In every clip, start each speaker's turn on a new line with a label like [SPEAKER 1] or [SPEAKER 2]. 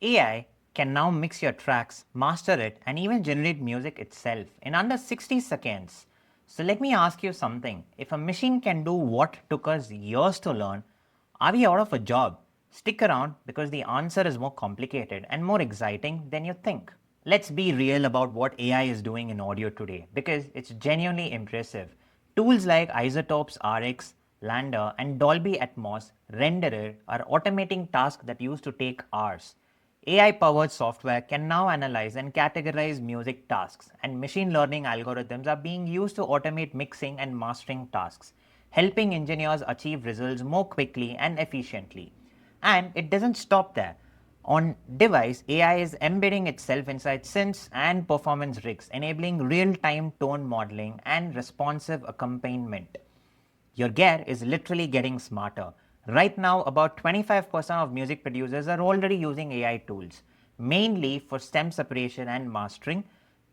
[SPEAKER 1] AI can now mix your tracks, master it, and even generate music itself in under 60 seconds. So let me ask you something. If a machine can do what took us years to learn, are we out of a job? Stick around because the answer is more complicated and more exciting than you think. Let's be real about what AI is doing in audio today because it's genuinely impressive. Tools like iZotope's RX, LANDR, and Dolby Atmos renderer are automating tasks that used to take hours. AI powered software can now analyze and categorize music tasks, and machine learning algorithms are being used to automate mixing and mastering tasks, helping engineers achieve results more quickly and efficiently. And it doesn't stop there. On device, AI is embedding itself inside synths and performance rigs, enabling real time tone modeling and responsive accompaniment. Your gear is literally getting smarter. Right now, about 25% of music producers are already using AI tools, mainly for stem separation and mastering.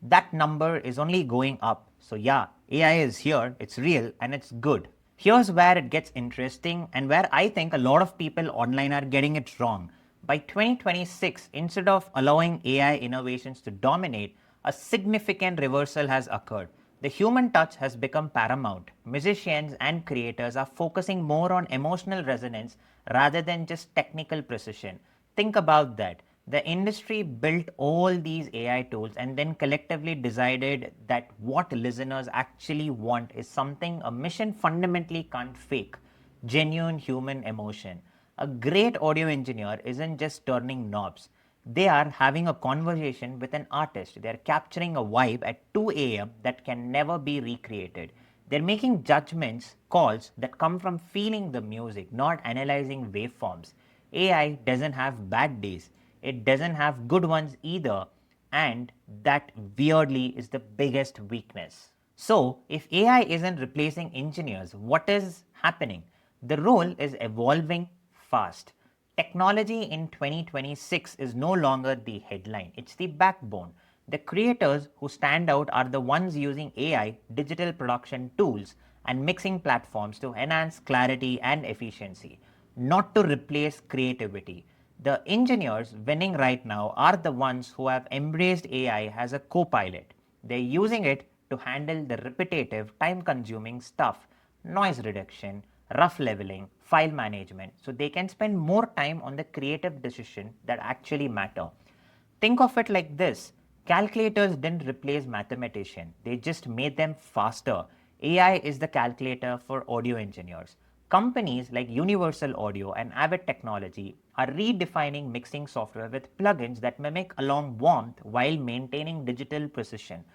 [SPEAKER 1] That number is only going up. So, yeah, AI is here, it's real, and it's good. Here's where it gets interesting and where I think a lot of people online are getting it wrong. By 2026, instead of allowing AI innovations to dominate, a significant reversal has occurred. The human touch has become paramount. Musicians and creators are focusing more on emotional resonance rather than just technical precision. Think about that. The industry built all these AI tools and then collectively decided that what listeners actually want is something a machine fundamentally can't fake: genuine human emotion. A great audio engineer isn't just turning knobs. They are having a conversation with an artist. They are capturing a vibe at 2 a.m. that can never be recreated. They're making judgments, calls that come from feeling the music, not analyzing waveforms. AI doesn't have bad days. It doesn't have good ones either. And that weirdly is the biggest weakness. So, if AI isn't replacing engineers, what is happening? The role is evolving fast. Technology in 2026 is no longer the headline, it's the backbone. The creators who stand out are the ones using AI, digital production tools, and mixing platforms to enhance clarity and efficiency, not to replace creativity. The engineers winning right now are the ones who have embraced AI as a co pilot. They're using it to handle the repetitive, time consuming stuff: noise reduction, rough leveling, file management, so they can spend more time on the creative decisions that actually matter. Think of it like this: calculators didn't replace mathematicians, they just made them faster. AI is the calculator for audio engineers. Companies like Universal Audio and Avid Technology are redefining mixing software with plugins that mimic along warmth while maintaining digital precision.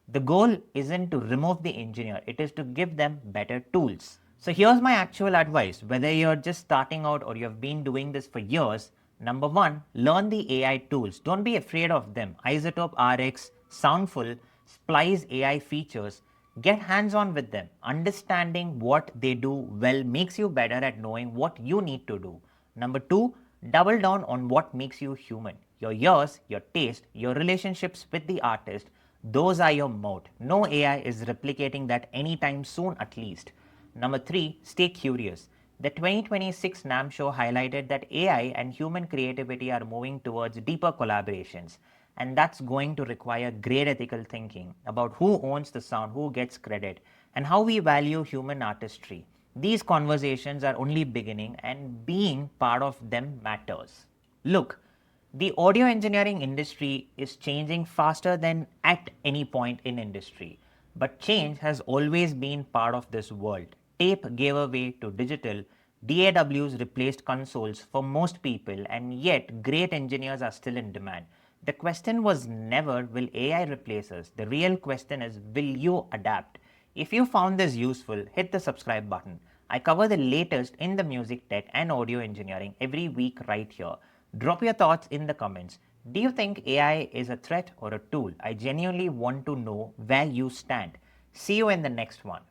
[SPEAKER 1] The goal isn't to remove the engineer, it is to give them better tools. So here's my actual advice, whether you're just starting out or you've been doing this for years. Number one, learn the AI tools. Don't be afraid of them. iZotope RX, Soundful, Splice AI features. Get hands on with them. Understanding what they do well makes you better at knowing what you need to do. Number two, double down on what makes you human. Your ears, your taste, your relationships with the artist, those are your moat. No AI is replicating that anytime soon, at least. Number three, stay curious. The 2026 NAMM show highlighted that AI and human creativity are moving towards deeper collaborations, and that's going to require great ethical thinking about who owns the sound, who gets credit, and how we value human artistry. These conversations are only beginning, and being part of them matters. Look, the audio engineering industry is changing faster than at any point in industry, but change has always been part of this world. Tape gave way to digital, DAWs replaced consoles for most people, and yet great engineers are still in demand. The question was never, will AI replace us? The real question is, will you adapt? If you found this useful, hit the subscribe button. I cover the latest in the music tech and audio engineering every week right here. Drop your thoughts in the comments. Do you think AI is a threat or a tool? I genuinely want to know where you stand. See you in the next one.